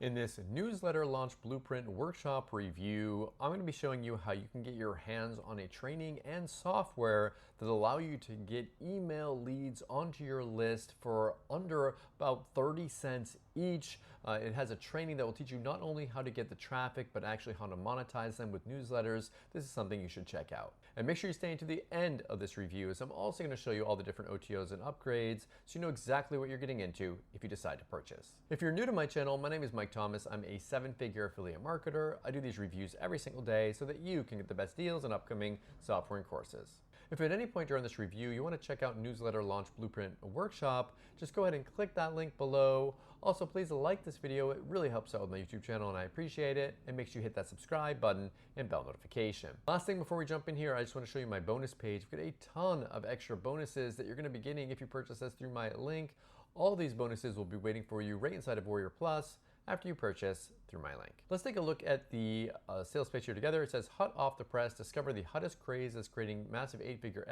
In this newsletter launch blueprint workshop review, I'm going to be showing you how you can get your hands on a training and software that allow you to get email leads onto your list for under about 30 cents each. It has a training that will teach you not only how to get the traffic, but actually how to monetize them with newsletters. This is something you should check out. And make sure you stay to the end of this review, as I'm also going to show you all the different OTOs and upgrades so you know exactly what you're getting into if you decide to purchase. If you're new to my channel, my name is Mike Thomas. I'm a 7-figure affiliate marketer. I do these reviews every single day so that you can get the best deals on upcoming software and courses. If at any point during this review you want to check out Newsletter Launch Blueprint Workshop, just go ahead and click that link below. Also, please like this video. It really helps out with my YouTube channel and I appreciate it. And make sure you hit that subscribe button and bell notification. Last thing before we jump in here, I just want to show you my bonus page. We've got a ton of extra bonuses that you're going to be getting if you purchase this through my link. All of these bonuses will be waiting for you right inside of Warrior Plus after you purchase through my link. Let's take a look at the sales page here together. It says, hot off the press, discover the hottest craze that's creating massive 8-figure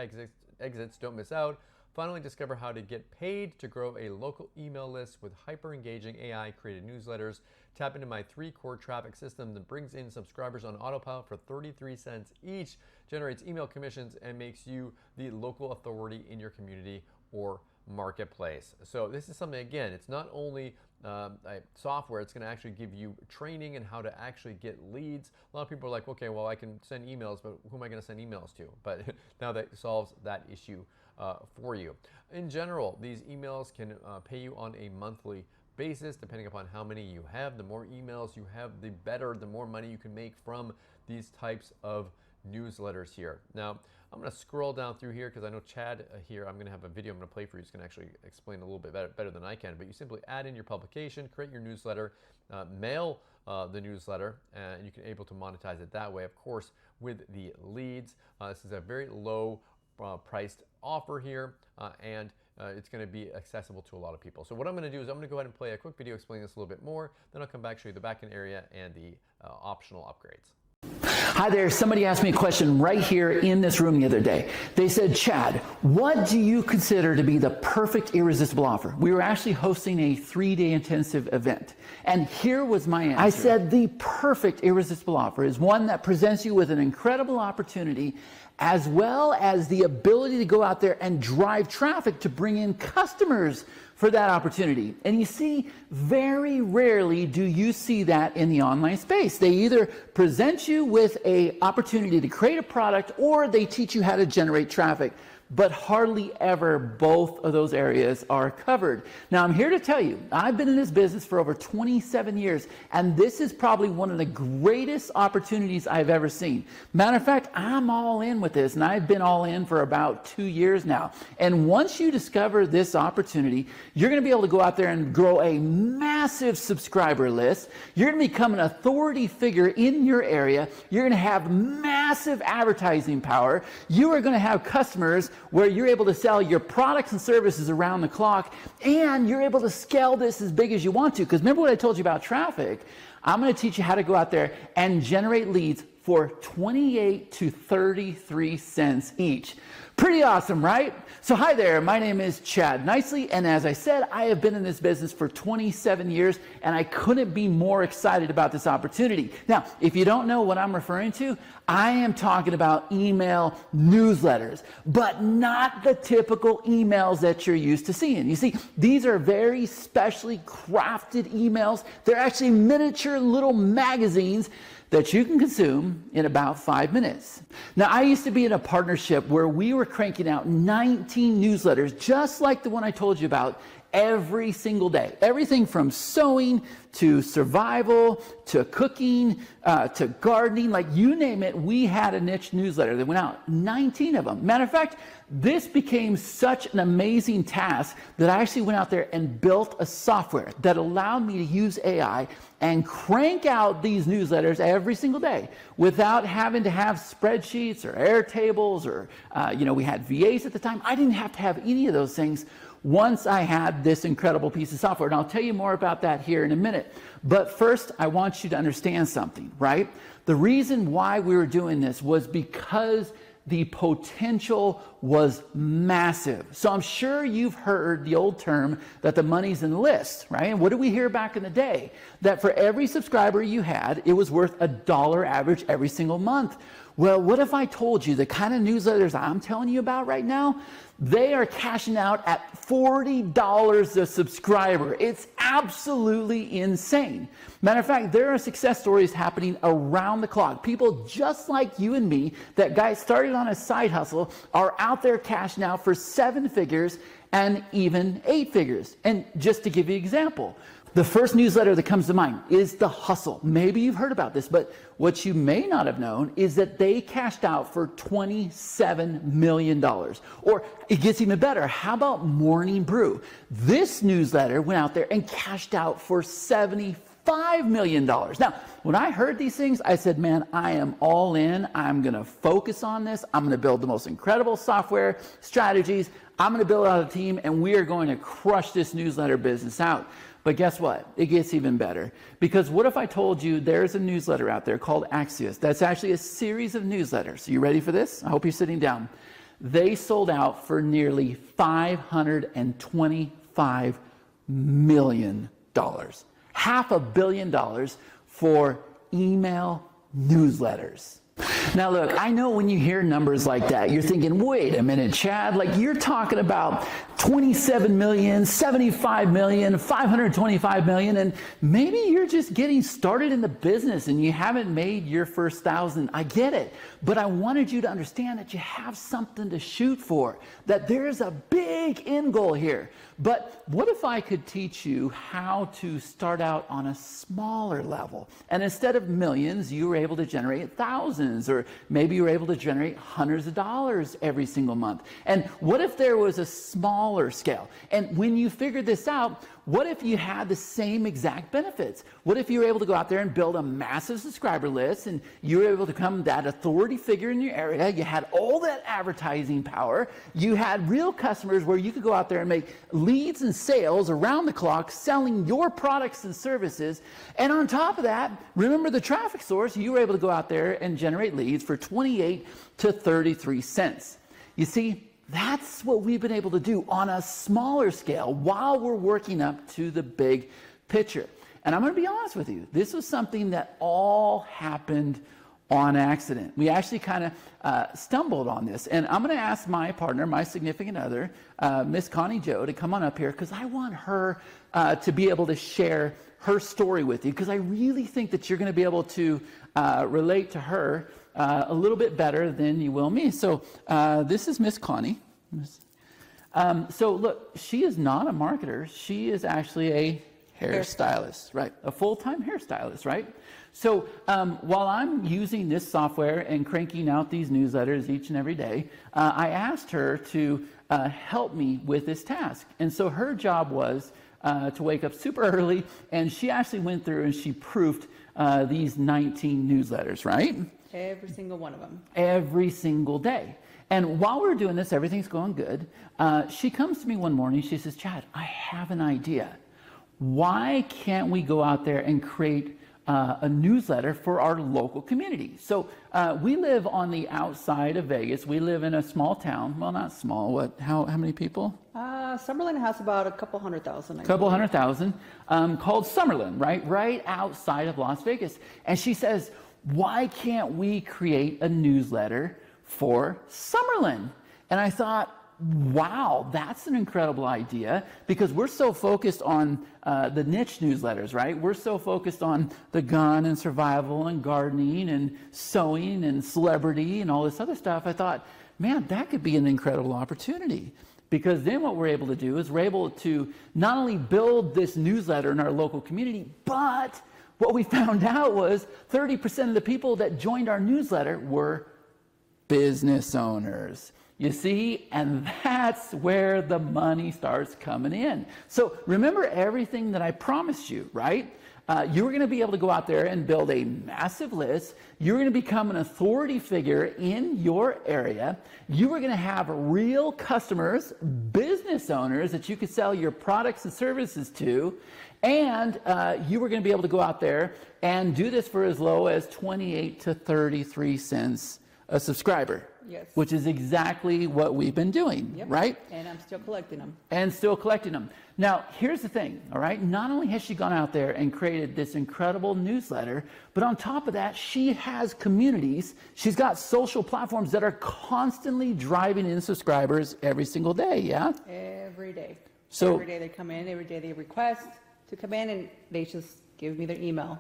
exits. Don't miss out. Finally, discover how to get paid to grow a local email list with hyper-engaging AI-created newsletters. Tap into my 3 core traffic system that brings in subscribers on autopilot for 33 cents each, generates email commissions, and makes you the local authority in your community or marketplace. So this is something, again, it's not only software, it's going to actually give you training and how to actually get leads. A lot of people are like, okay, well, I can send emails, but who am I going to send emails to? But now that solves that issue for you. In general, these emails can pay you on a monthly basis, depending upon how many you have. The more emails you have, the better, the more money you can make from these types of newsletters here. Now, I'm going to scroll down through here because I know Chad here, I'm going to have a video I'm going to play for you. He's going to actually explain a little bit better than I can. But you simply add in your publication, create your newsletter, mail the newsletter, and you can able to monetize it that way, of course, with the leads. This is a very low priced offer here, and it's going to be accessible to a lot of people. So what I'm going to do is I'm going to go ahead and play a quick video explaining this a little bit more. Then I'll come back, show you the backend area and the optional upgrades. Hi there, somebody asked me a question right here in this room the other day. They said, Chad, what do you consider to be the perfect irresistible offer? We were actually hosting a 3-day intensive event. And here was my answer. I said the perfect irresistible offer is one that presents you with an incredible opportunity as well as the ability to go out there and drive traffic to bring in customers for that opportunity. And you see, very rarely do you see that in the online space. They either present you with an opportunity to create a product or they teach you how to generate traffic. But hardly ever both of those areas are covered. Now, I'm here to tell you, I've been in this business for over 27 years, and this is probably one of the greatest opportunities I've ever seen. Matter of fact, I'm all in with this, and I've been all in for about 2 years now. And once you discover this opportunity, you're going to be able to go out there and grow a massive subscriber list. You're going to become an authority figure in your area. You're going to have massive advertising power. You are going to have customers where you're able to sell your products and services around the clock, and you're able to scale this as big as you want to. Because remember what I told you about traffic? I'm going to teach you how to go out there and generate leads for 28 to 33 cents each. Pretty awesome, right? So hi there, my name is Chad Nicely, and as I said, I have been in this business for 27 years, and I couldn't be more excited about this opportunity. Now, if you don't know what I'm referring to, I am talking about email newsletters, but not the typical emails that you're used to seeing. You see, these are very specially crafted emails. They're actually miniature little magazines that you can consume in about 5 minutes. Now, I used to be in a partnership where we were cranking out 19 newsletters, just like the one I told you about, every single day. Everything from sewing to survival to cooking to gardening, like you name it, we had a niche newsletter that went out, 19 of them. Matter of fact, this became such an amazing task that I actually went out there and built a software that allowed me to use AI and crank out these newsletters every single day without having to have spreadsheets or Airtables or, we had VAs at the time. I didn't have to have any of those things once I had this incredible piece of software. And I'll tell you more about that here in a minute. But first, I want you to understand something, right? The reason why we were doing this was because the potential was massive. So I'm sure you've heard the old term that the money's in the list, right? And what did we hear back in the day? That for every subscriber you had, it was worth $1 average every single month. Well, what if I told you the kind of newsletters I'm telling you about right now, they are cashing out at $40 a subscriber. It's absolutely insane. Matter of fact, there are success stories happening around the clock. People just like you and me that guys started on a side hustle are out there cashing out for 7 figures and even 8 figures. And just to give you an example, the first newsletter that comes to mind is The Hustle. Maybe you've heard about this, but what you may not have known is that they cashed out for $27 million. Or it gets even better. How about Morning Brew? This newsletter went out there and cashed out for $75 million. Now, when I heard these things, I said, man, I am all in. I'm going to focus on this. I'm going to build the most incredible software strategies. I'm going to build out a team, and we are going to crush this newsletter business out. But guess what? It gets even better. Because what if I told you there's a newsletter out there called Axios that's actually a series of newsletters. You ready for this? I hope you're sitting down. They sold out for nearly $525 million. $500 million for email newsletters. Now look, I know when you hear numbers like that, you're thinking, wait a minute, Chad, like you're talking about 27 million, 75 million, 525 million, and maybe you're just getting started in the business and you haven't made your first 1,000. I get it, but I wanted you to understand that you have something to shoot for, that there's a big end goal here. But what if I could teach you how to start out on a smaller level? And instead of millions, you were able to generate thousands, or maybe you were able to generate hundreds of dollars every single month. And what if there was a smaller scale? And when you figured this out, what if you had the same exact benefits? What if you were able to go out there and build a massive subscriber list and you were able to become that authority figure in your area? You had all that advertising power. You had real customers where you could go out there and make leads and sales around the clock selling your products and services. And on top of that, remember the traffic source, you were able to go out there and generate leads for 28 to 33 cents. You see, that's what we've been able to do on a smaller scale while we're working up to the big picture. And I'm going to be honest with you, this was something that all happened on accident. We actually kind of stumbled on this. And I'm going to ask my partner, my significant other, Miss Connie Joe, to come on up here because I want her to be able to share her story with you, because I really think that you're going to be able to relate to her a little bit better than you will me. So this is Miss Connie. So look, she is not a marketer. She is actually a hairstylist, right? A full-time hairstylist, right? So while I'm using this software and cranking out these newsletters each and every day, I asked her to help me with this task. And so her job was to wake up super early, and she actually went through and she proofed these 19 newsletters, right? Every single one of them. Every single day. And while we're doing this, everything's going good. She comes to me one morning, she says, Chad, I have an idea. Why can't we go out there and create a newsletter for our local community? So we live on the outside of Vegas. We live in a small town. Well, not small. What? How many people? Summerlin has about a couple 100,000. A couple 100,000, called Summerlin, right outside of Las Vegas. And she says, why can't we create a newsletter for Summerlin? And I thought, wow, that's an incredible idea, because we're so focused on the niche newsletters, right? We're so focused on the gun and survival and gardening and sewing and celebrity and all this other stuff. I thought, man, that could be an incredible opportunity, because then what we're able to do is we're able to not only build this newsletter in our local community, but what we found out was 30% of the people that joined our newsletter were business owners. You see, and that's where the money starts coming in. So remember everything that I promised you, right? You were going to be able to go out there and build a massive list. You were going to become an authority figure in your area. You were going to have real customers, business owners that you could sell your products and services to. And you were going to be able to go out there and do this for as low as 28 to 33 cents a subscriber. Yes. which is exactly what we've been doing, Yep. right? And I'm still collecting them. And still collecting them. Now, here's the thing, all right? Not only has she gone out there and created this incredible newsletter, but on top of that, she has communities. She's got social platforms that are constantly driving in subscribers every single day, yeah? Every day. So- every day they come in, every day they request to come in, and they just give me their email.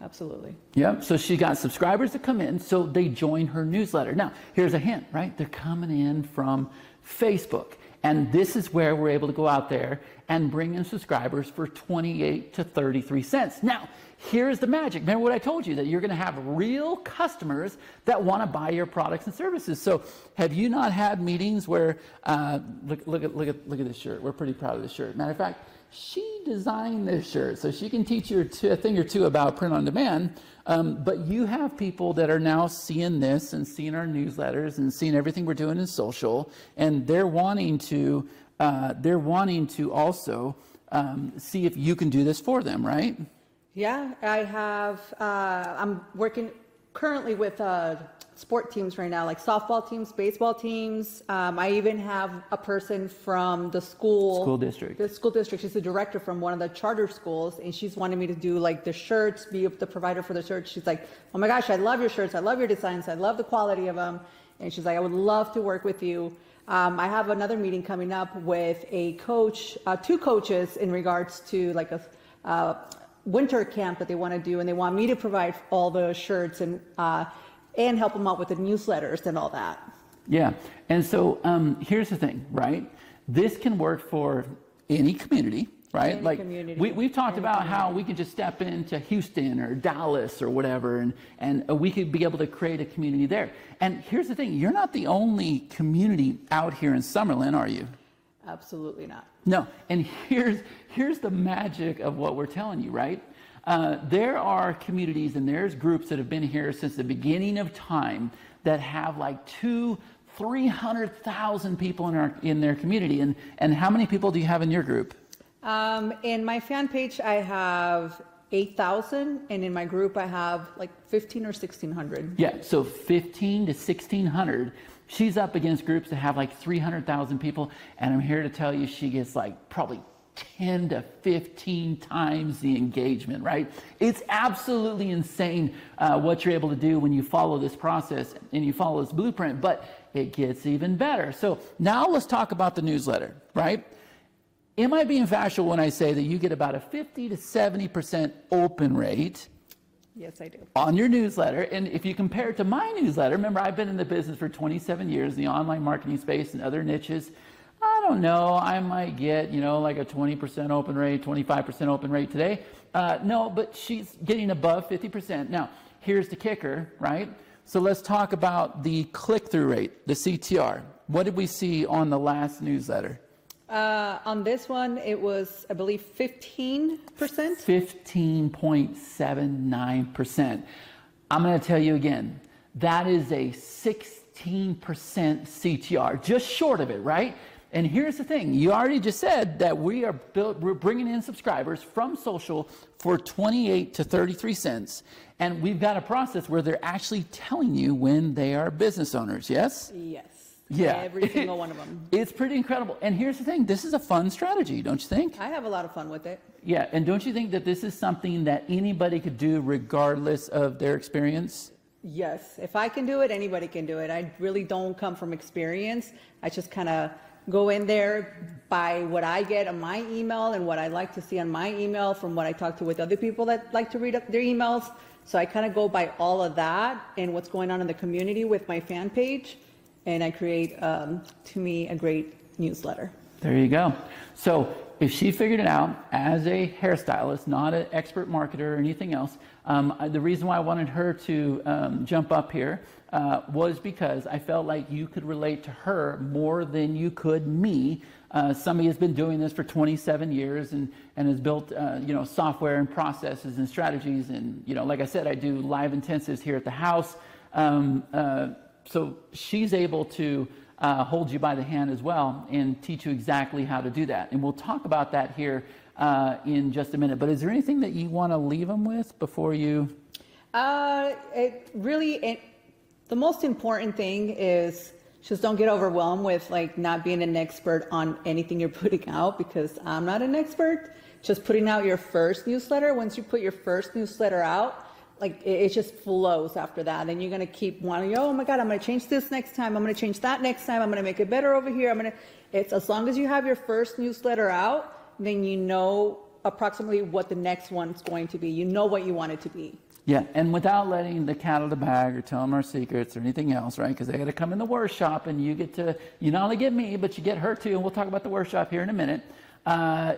Absolutely. Yep. So she got subscribers that come in, so they join her newsletter. Now, here's a hint, right? They're coming in from Facebook. And this is where we're able to go out there and bring in subscribers for 28 to 33 cents. Now, here's the magic. Remember what I told you, that you're going to have real customers that want to buy your products and services. So have you not had meetings where, look at this shirt. We're pretty proud of this shirt. Matter of fact, she designed this shirt, so she can teach you a thing or two about print on demand. But you have people that are now seeing this and seeing our newsletters and seeing everything we're doing in social, and they're wanting to also see if you can do this for them, right? Yeah, I have, I'm working currently with sport teams right now, like softball teams, baseball teams. I even have a person from the school district. The school district. She's the director from one of the charter schools, and she's wanting me to do like the shirts, be the provider for the shirts. She's like, oh my gosh, I love your shirts. I love your designs. I love the quality of them. And she's like, I would love to work with you. I have another meeting coming up with a coach, two coaches in regards to like a winter camp that they want to do, and they want me to provide all the shirts and help them out with the newsletters and all that. Yeah, and so here's the thing, right? This can work for any community, right? Any like community. we've talked Any about community. how we could just step into Houston or Dallas or whatever, and we could be able to create a community there. And here's the thing, you're not the only community out here in Summerlin, are you? Absolutely not. No, and here's the magic of what we're telling you, right? There are communities and there's groups that have been here since the beginning of time that have like 300,000 people in their community. And how many people do you have in your group? In my fan page, I have 8,000, and in my group, I have like 15 or 1,600. Yeah, so 15 to 1,600. She's up against groups that have like 300,000 people, and I'm here to tell you she gets like probably 10 to 15 times the engagement, right? It's absolutely insane what you're able to do when you follow this process and you follow this blueprint, but it gets even better. So now let's talk about the newsletter, right? Am I being factual when I say that you get about a 50 to 70% open rate? Yes, I do. On your newsletter? And if you compare it to my newsletter, remember I've been in the business for 27 years, in the online marketing space and other niches. I don't know, I might get, like a 20% open rate, 25% open rate today. No, but she's getting above 50%. Now, here's the kicker, right? So let's talk about the click-through rate, the CTR. What did we see on the last newsletter? On this one, it was, I believe, 15%. 15.79%. I'm going to tell you again, that is a 16% CTR, just short of it, right? And here's the thing, you already just said that we're bringing in subscribers from social for 28 to 33 cents. And we've got a process where they're actually telling you when they are business owners, yes? Yes. Yeah. Every single one of them. It's pretty incredible. And here's the thing, this is a fun strategy, don't you think? I have a lot of fun with it. Yeah, and don't you think that this is something that anybody could do regardless of their experience? Yes. If I can do it, anybody can do it. I really don't come from experience. I just kind of go in there by what I get on my email and what I like to see on my email from what I talk to with other people that like to read up their emails. So I kind of go by all of that and what's going on in the community with my fan page. And I create, to me, a great newsletter. There you go. So if she figured it out as a hairstylist, not an expert marketer or anything else, the reason why I wanted her to jump up here was because I felt like you could relate to her more than you could me. Somebody has been doing this for 27 years and has built software and processes and strategies. And like I said, I do live intensives here at the house. So she's able to hold you by the hand as well and teach you exactly how to do that. And we'll talk about that here in just a minute. But is there anything that you want to leave them with before you? The most important thing is just don't get overwhelmed with like not being an expert on anything you're putting out, because I'm not an expert. Just putting out your first newsletter. Once you put your first newsletter out, like it just flows after that. And you're going to keep wanting, oh my God, I'm going to change this next time. I'm going to change that next time. I'm going to make it better over here. It's as long as you have your first newsletter out, then you know approximately what the next one's going to be. You know what you want it to be. Yeah, and without letting the cat out of the bag or tell them our secrets or anything else, right? Because they got to come in the workshop, and you not only get me, but you get her too. And we'll talk about the workshop here in a minute.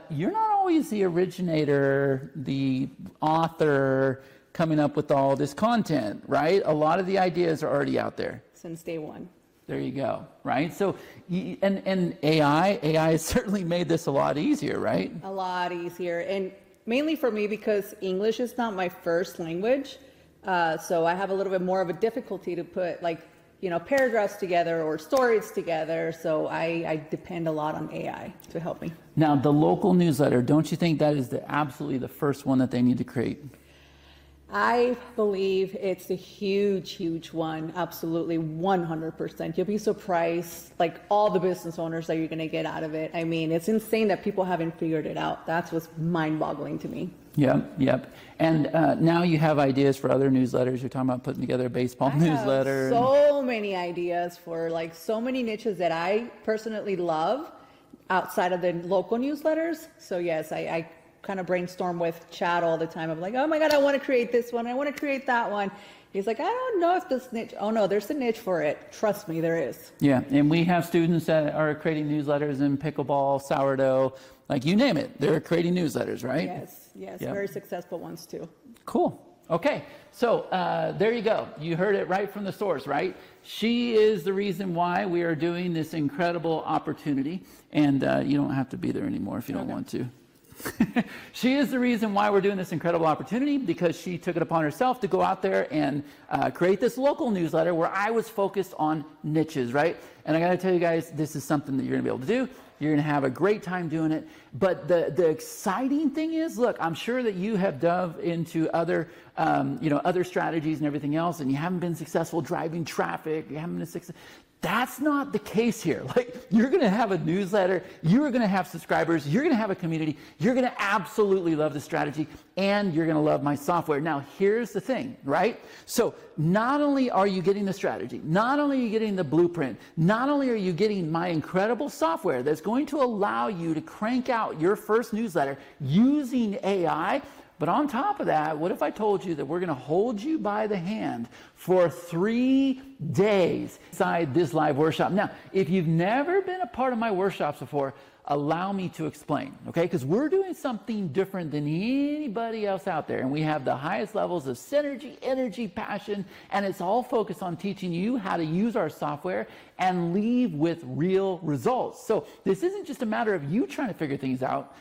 You're not always the originator, the author coming up with all this content, right? A lot of the ideas are already out there. Since day one. There you go, right? So, and AI has certainly made this a lot easier, right? A lot easier. And mainly for me, because English is not my first language. So I have a little bit more of a difficulty to put paragraphs together or stories together. So I depend a lot on AI to help me. Now, the local newsletter, don't you think that is absolutely the first one that they need to create? I believe it's a huge, huge one. Absolutely, 100%. You'll be surprised, like all the business owners that you're going to get out of it. I mean, it's insane that people haven't figured it out. That's what's mind-boggling to me. Yep. And now you have ideas for other newsletters. You're talking about putting together a baseball newsletter. So many ideas for like so many niches that I personally love outside of the local newsletters. So yes, I kind of brainstorm with Chad all the time. I'm like, oh my God, I want to create this one. I want to create that one. He's like, I don't know if this niche, oh no, there's a niche for it. Trust me, there is. Yeah, and we have students that are creating newsletters in pickleball, sourdough, like you name it. They're creating newsletters, right? Yes, yep. Very successful ones too. Cool. Okay, so there you go. You heard it right from the source, right? She is the reason why we are doing this incredible opportunity, and you don't have to be there anymore if you don't want to. She is the reason why we're doing this incredible opportunity, because she took it upon herself to go out there and create this local newsletter where I was focused on niches, right? And I got to tell you guys, this is something that you're going to be able to do. You're going to have a great time doing it. But the exciting thing is, look, I'm sure that you have dove into other, other strategies and everything else, and you haven't been successful driving traffic. You haven't been successful. That's not the case here. Like, you're going to have a newsletter, you're going to have subscribers, you're going to have a community, you're going to absolutely love the strategy, and you're going to love my software. Now, here's the thing, right? So not only are you getting the strategy, not only are you getting the blueprint, not only are you getting my incredible software that's going to allow you to crank out your first newsletter using AI, but on top of that, what if I told you that we're going to hold you by the hand for 3 days inside this live workshop? Now, if you've never been a part of my workshops before, allow me to explain, okay? Because we're doing something different than anybody else out there. And we have the highest levels of synergy, energy, passion, and it's all focused on teaching you how to use our software and leave with real results. So this isn't just a matter of you trying to figure things out.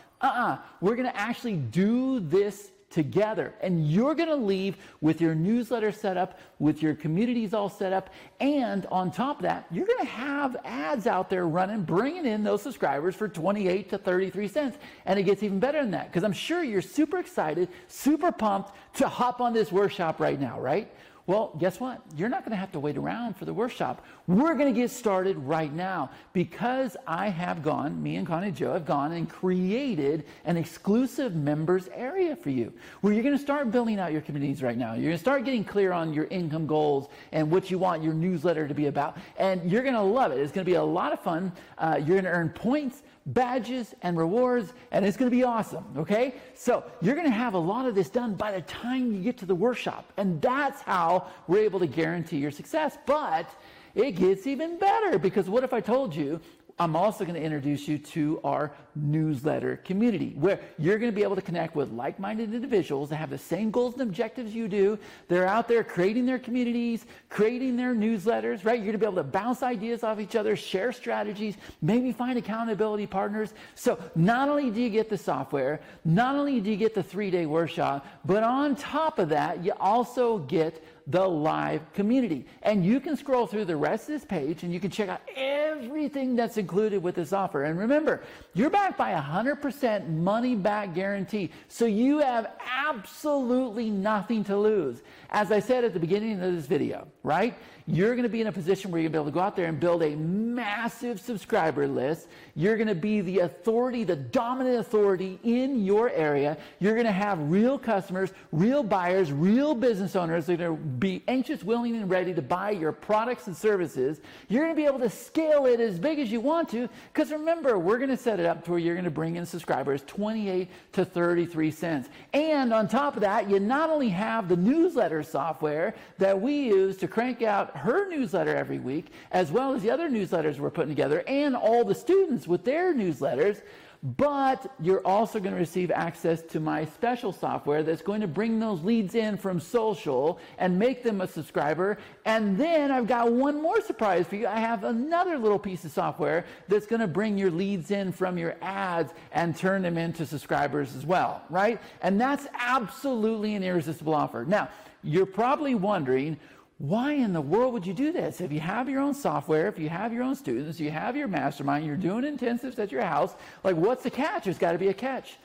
We're going to actually do this together, and you're going to leave with your newsletter set up, with your communities all set up, and on top of that, you're going to have ads out there running, bringing in those subscribers for 28 to 33 cents. And it gets even better than that, because I'm sure you're super excited, super pumped to hop on this workshop right now, right? Well, guess what? You're not going to have to wait around for the workshop. We're going to get started right now, because me and Connie Joe have gone and created an exclusive members area for you, where you're going to start building out your communities right now. You're going to start getting clear on your income goals and what you want your newsletter to be about. And you're going to love it. It's going to be a lot of fun. You're going to earn points, badges, and rewards, and it's going to be awesome, okay? So you're going to have a lot of this done by the time you get to the workshop, and that's how we're able to guarantee your success. But it gets even better, because what if I told you I'm also going to introduce you to our newsletter community, where you're going to be able to connect with like-minded individuals that have the same goals and objectives you do. They're out there creating their communities, creating their newsletters, right? You're going to be able to bounce ideas off each other, share strategies, maybe find accountability partners. So not only do you get the software, not only do you get the 3-day workshop, but on top of that, you also get the live community. And you can scroll through the rest of this page and you can check out everything that's included with this offer. And remember, you're backed by 100% money back guarantee. So you have absolutely nothing to lose. As I said at the beginning of this video, right? You're going to be in a position where you're going to be able to go out there and build a massive subscriber list. You're going to be the authority, the dominant authority in your area. You're going to have real customers, real buyers, real business owners that are going to be anxious, willing, and ready to buy your products and services. You're going to be able to scale it as big as you want to, because remember, we're going to set it up to where you're going to bring in subscribers 28 to 33 cents. And on top of that, you not only have the newsletter software that we use to crank out her newsletter every week, as well as the other newsletters we're putting together, and all the students with their newsletters, but you're also going to receive access to my special software that's going to bring those leads in from social and make them a subscriber. And then I've got one more surprise for you. I have another little piece of software that's going to bring your leads in from your ads and turn them into subscribers as well, right? And that's absolutely an irresistible offer. Now, you're probably wondering, why in the world would you do this? If you have your own software, if you have your own students, you have your mastermind, you're doing intensives at your house, like, what's the catch? There's got to be a catch.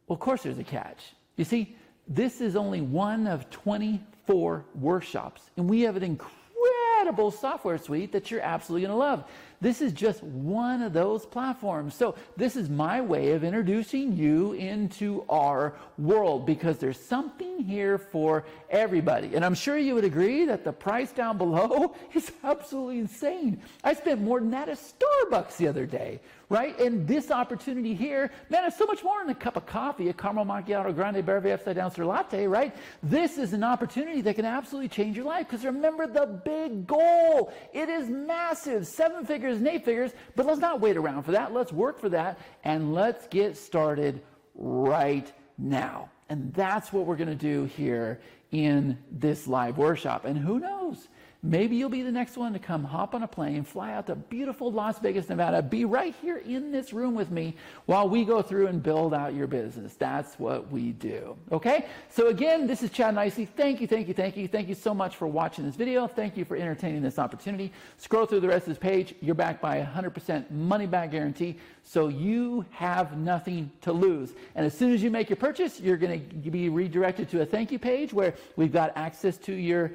Well, of course there's a catch. You see, this is only one of 24 workshops, and we have an incredible software suite that you're absolutely going to love. This is just one of those platforms. So this is my way of introducing you into our world, because there's something here for everybody. And I'm sure you would agree that the price down below is absolutely insane. I spent more than that at Starbucks the other day, right? And this opportunity here, man, it's so much more than a cup of coffee, a caramel macchiato grande beverages upside down sir latte, right? This is an opportunity that can absolutely change your life, because remember the big goal. It is massive, 7 figures and 8 figures, but let's not wait around for that. Let's work for that, and let's get started right now. And that's what we're going to do here in this live workshop. And who knows? Maybe you'll be the next one to come hop on a plane, fly out to beautiful Las Vegas, Nevada, be right here in this room with me while we go through and build out your business. That's what we do. Okay? So again, this is Chad Nicely. Thank you, thank you, thank you. Thank you so much for watching this video. Thank you for entertaining this opportunity. Scroll through the rest of this page. You're backed by 100% money back guarantee, so you have nothing to lose. And as soon as you make your purchase, you're going to be redirected to a thank you page where we've got access to your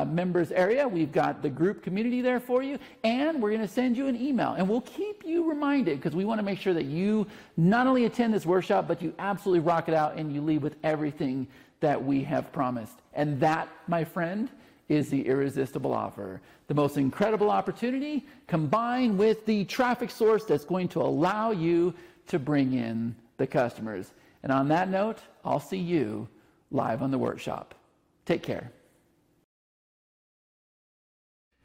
members area. We've got the group community there for you, and we're going to send you an email, and we'll keep you reminded, because we want to make sure that you not only attend this workshop, but you absolutely rock it out and you leave with everything that we have promised. And that, my friend, is the irresistible offer. The most incredible opportunity combined with the traffic source that's going to allow you to bring in the customers. And on that note, I'll see you live on the workshop. Take care.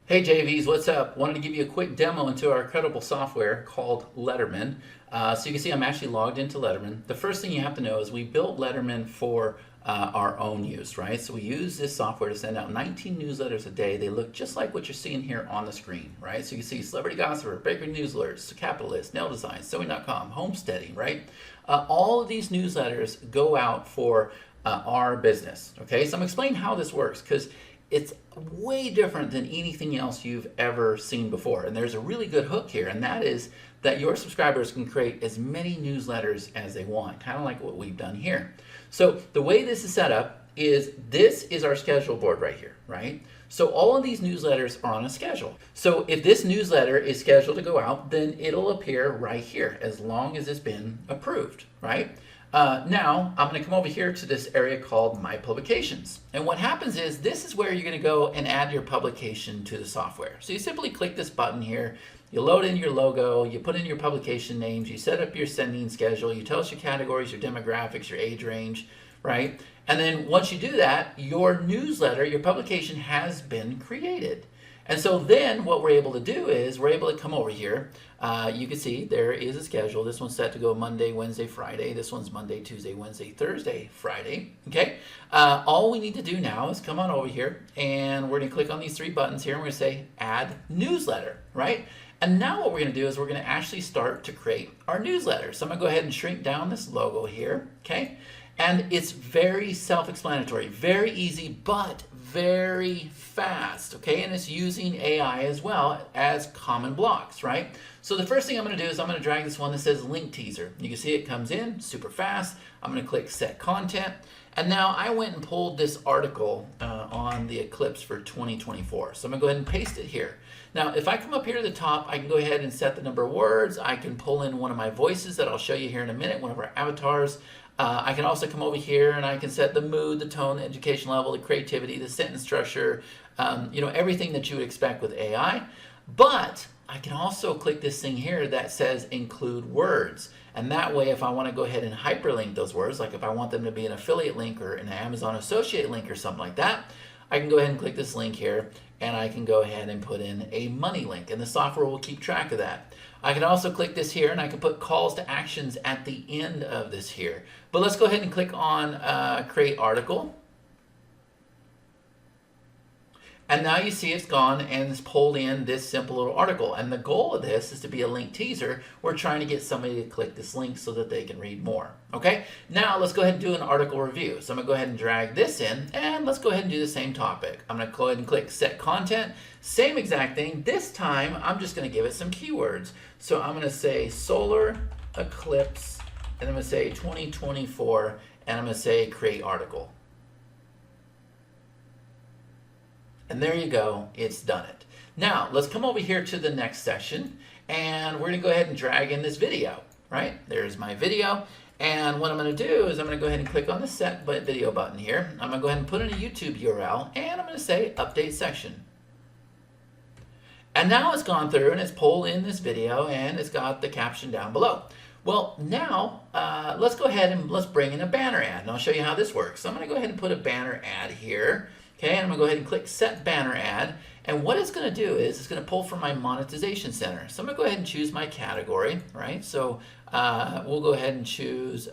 Hey JVs, what's up? Wanted to give you a quick demo into our incredible software called Letterman. So you can see I'm actually logged into Letterman. The first thing you have to know is we built Letterman for our own use, right? So we use this software to send out 19 newsletters a day. They look just like what you're seeing here on the screen, right? So you can see Celebrity Gossiper, Bakery News Alerts, Capitalist, Nail Design, Sewing.com, Homesteading, right? All of these newsletters go out for our business, okay? So I'm explaining how this works, because it's way different than anything else you've ever seen before. And there's a really good hook here, and that is that your subscribers can create as many newsletters as they want, kind of like what we've done here. So the way this is set up is this is our schedule board right here, right? So all of these newsletters are on a schedule. So if this newsletter is scheduled to go out, then it'll appear right here as long as it's been approved, right? Now, I'm going to come over here to this area called My Publications. And what happens is this is where you're going to go and add your publication to the software. So you simply click this button here, you load in your logo, you put in your publication names, you set up your sending schedule, you tell us your categories, your demographics, your age range, right? And then once you do that, your newsletter, your publication has been created. And so then what we're able to do is we're able to come over here. You can see there is a schedule. This one's set to go Monday, Wednesday, Friday. This one's Monday, Tuesday, Wednesday, Thursday, Friday. Okay. All we need to do now is come on over here, and we're going to click on these 3 buttons here, and we're going to say Add Newsletter, right? And now what we're going to do is we're going to actually start to create our newsletter. So I'm going to go ahead and shrink down this logo here. Okay. And it's very self-explanatory, very easy, but very fast, okay? And it's using AI as well as common blocks, right? So the first thing I'm gonna do is I'm gonna drag this one that says link teaser. You can see it comes in super fast. I'm gonna click set content. And now I went and pulled this article on the eclipse for 2024. So I'm gonna go ahead and paste it here. Now, if I come up here to the top, I can go ahead and set the number of words. I can pull in one of my voices that I'll show you here in a minute, one of our avatars. I can also come over here and I can set the mood, the tone, the education level, the creativity, the sentence structure, everything that you would expect with AI. But I can also click this thing here that says include words. And that way, if I want to go ahead and hyperlink those words, like if I want them to be an affiliate link or an Amazon associate link or something like that, I can go ahead and click this link here and I can go ahead and put in a money link and the software will keep track of that. I can also click this here and I can put calls to actions at the end of this here. But let's go ahead and click on create article. And now you see it's gone and it's pulled in this simple little article. And the goal of this is to be a link teaser. We're trying to get somebody to click this link so that they can read more. Okay, now let's go ahead and do an article review. So I'm gonna go ahead and drag this in and let's go ahead and do the same topic. I'm gonna go ahead and click set content. Same exact thing. This time I'm just gonna give it some keywords. So I'm gonna say solar eclipse and I'm gonna say 2024 and I'm gonna say create article. And there you go, it's done it. Now, let's come over here to the next section and we're gonna go ahead and drag in this video, right? There's my video. And what I'm gonna do is I'm gonna go ahead and click on the set video button here. I'm gonna go ahead and put in a YouTube URL and I'm gonna say update section. And now it's gone through and it's pulled in this video and it's got the caption down below. Well, now let's go ahead and let's bring in a banner ad and I'll show you how this works. So I'm gonna go ahead and put a banner ad here. Okay, and I'm gonna go ahead and click set banner ad. And what it's gonna do is it's gonna pull from my monetization center. So I'm gonna go ahead and choose my category, right? So we'll go ahead and choose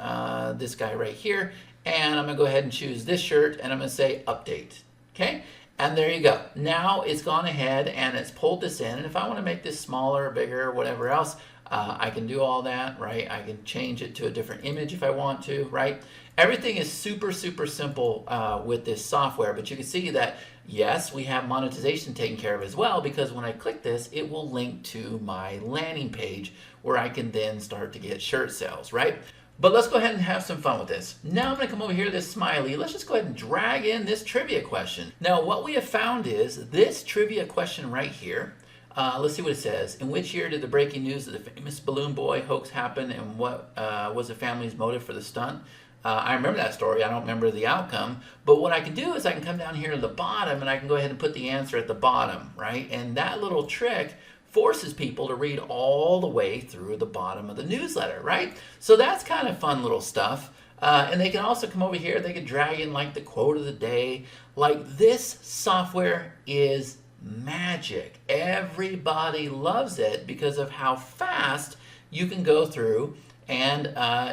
this guy right here. And I'm gonna go ahead and choose this shirt and I'm gonna say update, okay? And there you go. Now it's gone ahead and it's pulled this in. And if I wanna make this smaller, bigger, whatever else, I can do all that, right? I can change it to a different image if I want to, right? Everything is super, super simple with this software, but you can see that, yes, we have monetization taken care of as well, because when I click this, it will link to my landing page where I can then start to get shirt sales, right? But let's go ahead and have some fun with this. Now I'm gonna come over here to this smiley. Let's just go ahead and drag in this trivia question. Now what we have found is this trivia question right here. Let's see what it says. In which year did the breaking news of the famous balloon boy hoax happen and what was the family's motive for the stunt? I remember that story. I don't remember the outcome. But what I can do is I can come down here to the bottom and I can go ahead and put the answer at the bottom, right? And that little trick forces people to read all the way through the bottom of the newsletter, right? So that's kind of fun little stuff. And they can also come over here. They can drag in like the quote of the day. Like this software is magic. Everybody loves it because of how fast you can go through and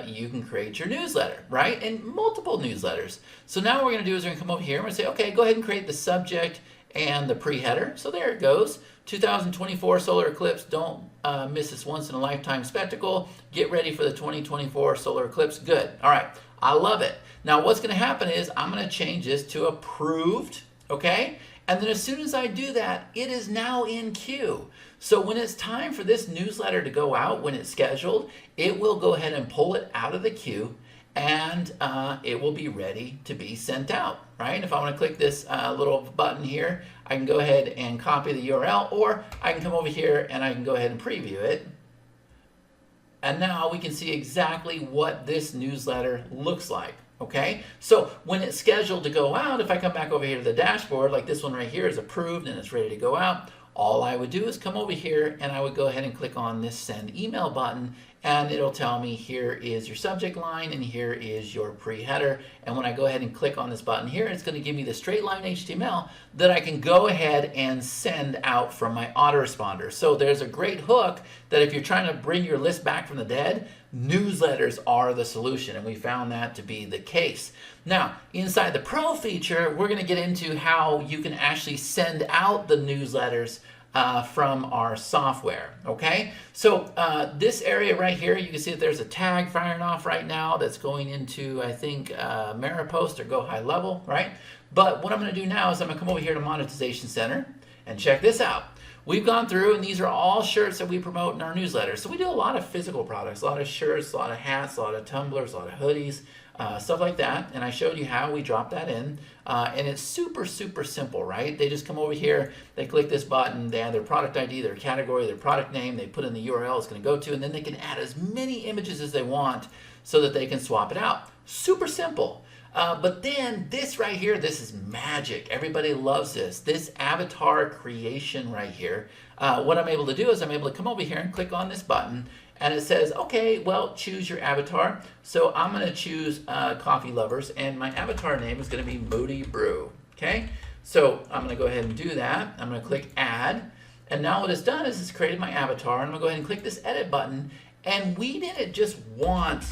you can create your newsletter, right? And multiple newsletters. So now what we're gonna do is we're gonna come over here and we're gonna say, okay, go ahead and create the subject and the pre-header. So there it goes. 2024 solar eclipse, don't miss this once in a lifetime spectacle. Get ready for the 2024 solar eclipse. Good, all right, I love it. Now what's gonna happen is I'm gonna change this to approved, okay? And then as soon as I do that, it is now in queue. So when it's time for this newsletter to go out, when it's scheduled, it will go ahead and pull it out of the queue and it will be ready to be sent out, right? And if I want to click this little button here, I can go ahead and copy the URL, or I can come over here and I can go ahead and preview it. And now we can see exactly what this newsletter looks like. Okay, so when it's scheduled to go out, if I come back over here to the dashboard, like this one right here is approved and it's ready to go out, all I would do is come over here and I would go ahead and click on this send email button and it'll tell me here is your subject line and here is your pre-header. And when I go ahead and click on this button here, it's going to give me the straight line HTML that I can go ahead and send out from my autoresponder. So there's a great hook that if you're trying to bring your list back from the dead, newsletters are the solution, and we found that to be the case. Now, inside the Pro feature, we're going to get into how you can actually send out the newsletters from our software, okay? So this area right here, you can see that there's a tag firing off right now that's going into, I think, Maripost or Go High Level, right? But what I'm gonna do now is I'm gonna come over here to Monetization Center and check this out. We've gone through, and these are all shirts that we promote in our newsletter. So we do a lot of physical products, a lot of shirts, a lot of hats, a lot of tumblers, a lot of hoodies, stuff like that. And I showed you how we drop that in. And it's super, super simple, right? They just come over here, they click this button, they add their product ID, their category, their product name, they put in the URL it's gonna go to, and then they can add as many images as they want so that they can swap it out. Super simple. But then this right here, this is magic. Everybody loves this. This avatar creation right here. What I'm able to do is I'm able to come over here and click on this button, and it says, okay, well, choose your avatar. So I'm gonna choose Coffee Lovers, and my avatar name is gonna be Moody Brew, okay? So I'm gonna go ahead and do that. I'm gonna click Add, and now what it's done is it's created my avatar, and I'm gonna go ahead and click this Edit button, and we didn't just want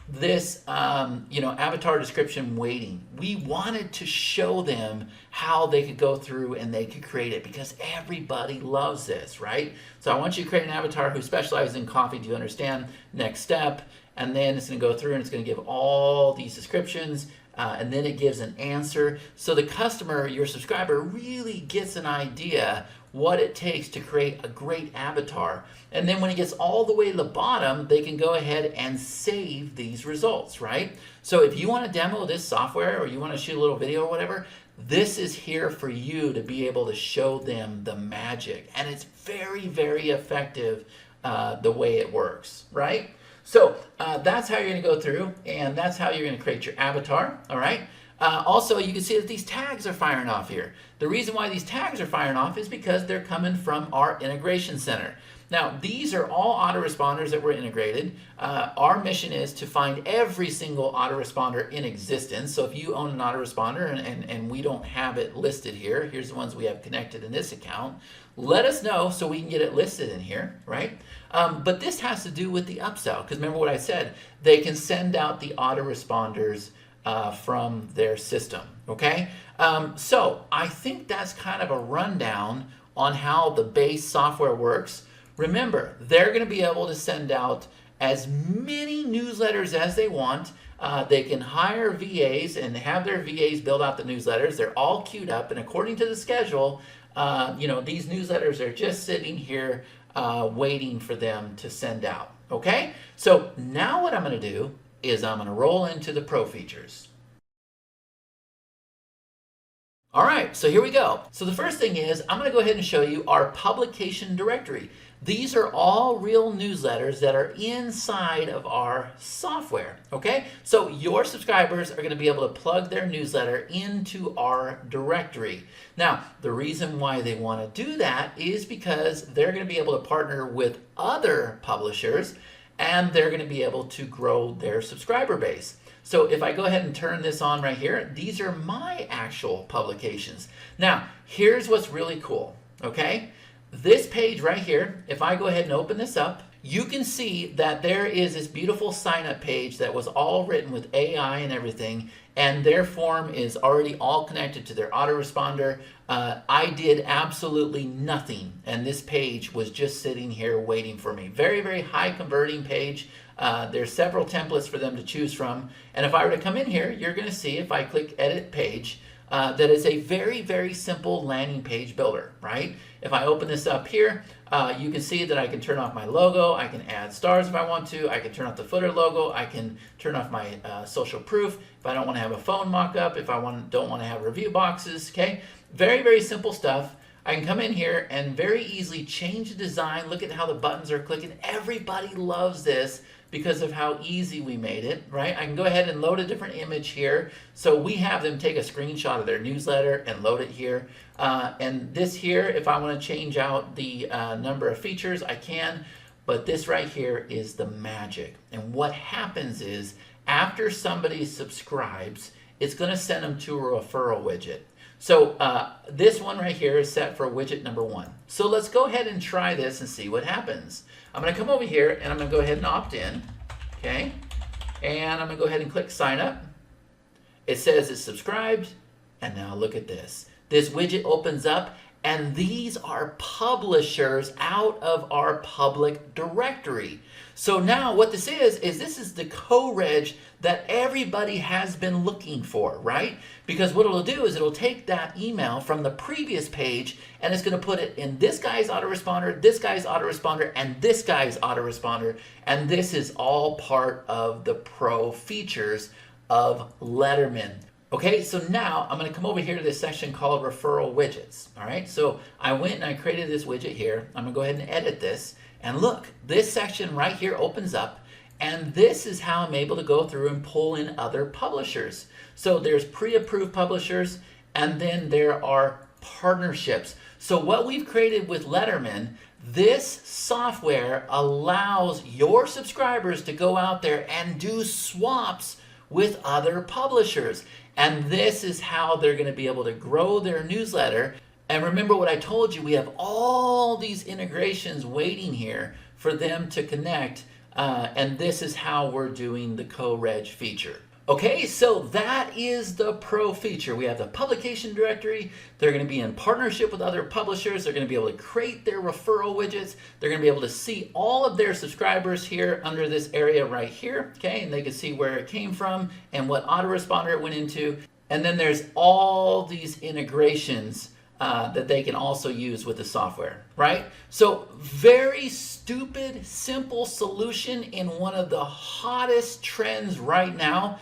this avatar description waiting. We wanted to show them how they could go through and they could create it, because everybody loves this, right? So I want you to create an avatar who specializes in coffee. Do you understand? Next step. And then it's going to go through and it's going to give all these descriptions, and then it gives an answer. So the customer, your subscriber, really gets an idea what it takes to create a great avatar. And then when it gets all the way to the bottom, they can go ahead and save these results, right? So if you want to demo this software or you want to shoot a little video or whatever, this is here for you to be able to show them the magic. And it's very, very effective the way it works, right? So that's how you're going to go through, and that's how you're going to create your avatar, all right? Also, you can see that these tags are firing off here. The reason why these tags are firing off is because they're coming from our integration center. Now, these are all autoresponders that were integrated. Our mission is to find every single autoresponder in existence. So if you own an autoresponder and we don't have it listed here, here's the ones we have connected in this account, let us know so we can get it listed in here, right? But this has to do with the upsell, because remember what I said, they can send out the autoresponders from their system, okay? So I think that's kind of a rundown on how the base software works. Remember, they're going to be able to send out as many newsletters as they want. They can hire VAs and have their VAs build out the newsletters. They're all queued up, and according to the schedule, these newsletters are just sitting here waiting for them to send out, okay? So now what I'm going to do is I'm going to roll into the pro features. All right, so here we go. So the first thing is I'm going to go ahead and show you our publication directory. These are all real newsletters that are inside of our software, okay? So your subscribers are going to be able to plug their newsletter into our directory. Now, the reason why they want to do that is because they're going to be able to partner with other publishers, and they're going to be able to grow their subscriber base. So if I go ahead and turn this on right here, these are my actual publications. Now, here's what's really cool, okay? This page right here, if I go ahead and open this up, you can see that there is this beautiful sign-up page that was all written with AI and everything, and their form is already all connected to their autoresponder. I did absolutely nothing, and this page was just sitting here waiting for me. Very, very high converting page. There's several templates for them to choose from, and if I were to come in here, you're going to see, if I click Edit Page, that is a very, very simple landing page builder, right? If I open this up here, you can see that I can turn off my logo, I can add stars if I want to, I can turn off the footer logo, I can turn off my social proof if I don't want to have a phone mock-up, if I don't want to have review boxes, okay? Very, very simple stuff. I can come in here and very easily change the design. Look at how the buttons are clicking. Everybody loves this because of how easy we made it, right? I can go ahead and load a different image here. So we have them take a screenshot of their newsletter and load it here. And this here, if I want to change out the number of features, I can. But this right here is the magic. And what happens is, after somebody subscribes, it's going to send them to a referral widget. So this one right here is set for widget number 1. So let's go ahead and try this and see what happens. I'm going to come over here and I'm going to go ahead and opt in, okay? And I'm going to go ahead and click sign up. It says it's subscribed, and now look at this. This widget opens up, And these are publishers out of our public directory. So now what this is this is the co-reg that everybody has been looking for, right? Because what it'll do is it'll take that email from the previous page and it's going to put it in this guy's autoresponder, this guy's autoresponder, and this guy's autoresponder. And this is all part of the pro features of Letterman. Okay, so now I'm going to come over here to this section called referral widgets. All right, so I went and I created this widget here. I'm going to go ahead and edit this. And look, this section right here opens up. And this is how I'm able to go through and pull in other publishers. So there's pre-approved publishers, and then there are partnerships. So what we've created with Letterman, this software allows your subscribers to go out there and do swaps with other publishers. And this is how they're going to be able to grow their newsletter. And remember what I told you, we have all these integrations waiting here for them to connect. And this is how we're doing the co-reg feature. Okay, so that is the pro feature. We have the publication directory. They're going to be in partnership with other publishers. They're going to be able to create their referral widgets. They're going to be able to see all of their subscribers here under this area right here. Okay, and they can see where it came from and what autoresponder it went into. And then there's all these integrations that they can also use with the software, right? So very stupid, simple solution in one of the hottest trends right now.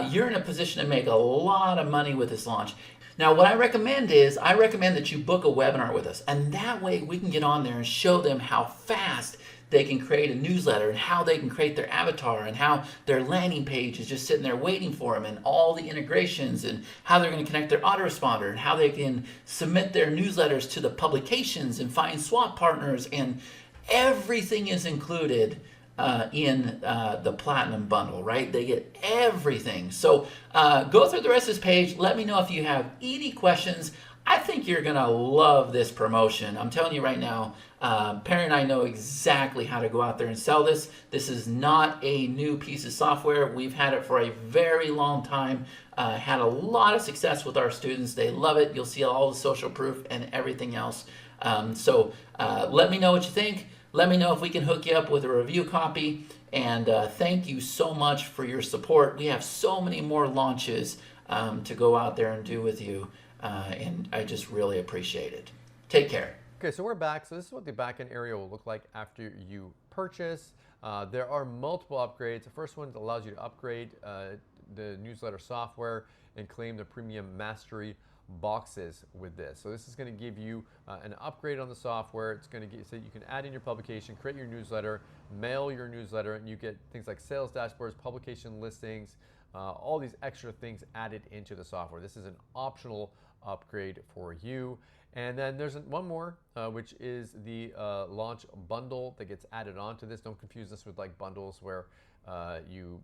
You're in a position to make a lot of money with this launch. Now, what I recommend that you book a webinar with us, and that way we can get on there and show them how fast they can create a newsletter and how they can create their avatar and how their landing page is just sitting there waiting for them and all the integrations and how they're going to connect their autoresponder and how they can submit their newsletters to the publications and find swap partners, and everything is included in the Platinum bundle, right? They get everything. So go through the rest of this page. Let me know if you have any questions. I think you're going to love this promotion. I'm telling you right now, Perry and I know exactly how to go out there and sell this. This is not a new piece of software. We've had it for a very long time. Had a lot of success with our students. They love it. You'll see all the social proof and everything else. So let me know what you think. Let me know if we can hook you up with a review copy. And thank you so much for your support. We have so many more launches to go out there and do with you. And I just really appreciate it. Take care. Okay, so we're back. So this is what the backend area will look like after you purchase. There are multiple upgrades. The first one allows you to upgrade the newsletter software and claim the premium mastery boxes with this. So this is going to give you an upgrade on the software. It's going to get so you can add in your publication, create your newsletter, mail your newsletter, and you get things like sales dashboards, publication listings, all these extra things added into the software. This is an optional upgrade for you. And then there's one more, which is the launch bundle that gets added onto this. Don't confuse this with like bundles where you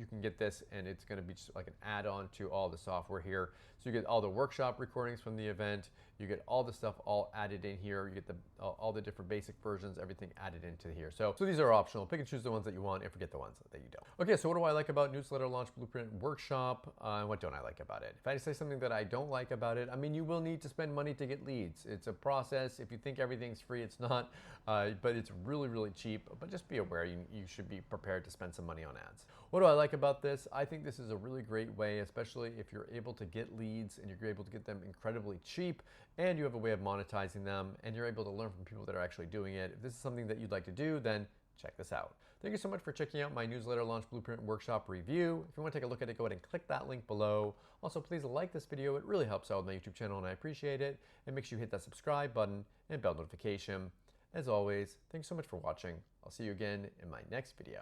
can get this and it's going to be just like an add-on to all the software here. So you get all the workshop recordings from the event. You get all the stuff all added in here. You get all the different basic versions, everything added into here. So these are optional. Pick and choose the ones that you want and forget the ones that you don't. Okay, so what do I like about Newsletter Launch Blueprint Workshop? And what don't I like about it? If I say something that I don't like about it, I mean, you will need to spend money to get leads. It's a process. If you think everything's free, it's not. But it's really, really cheap. But just be aware, you should be prepared to spend some money on ads. What do I like about this? I think this is a really great way, especially if you're able to get leads and you're able to get them incredibly cheap, and you have a way of monetizing them, and you're able to learn from people that are actually doing it. If this is something that you'd like to do, then check this out. Thank you so much for checking out my Newsletter Launch Blueprint Workshop review. If you want to take a look at it, go ahead and click that link below. Also, please like this video. It really helps out with my YouTube channel, and I appreciate it. And make sure you hit that subscribe button and bell notification. As always, thanks so much for watching. I'll see you again in my next video.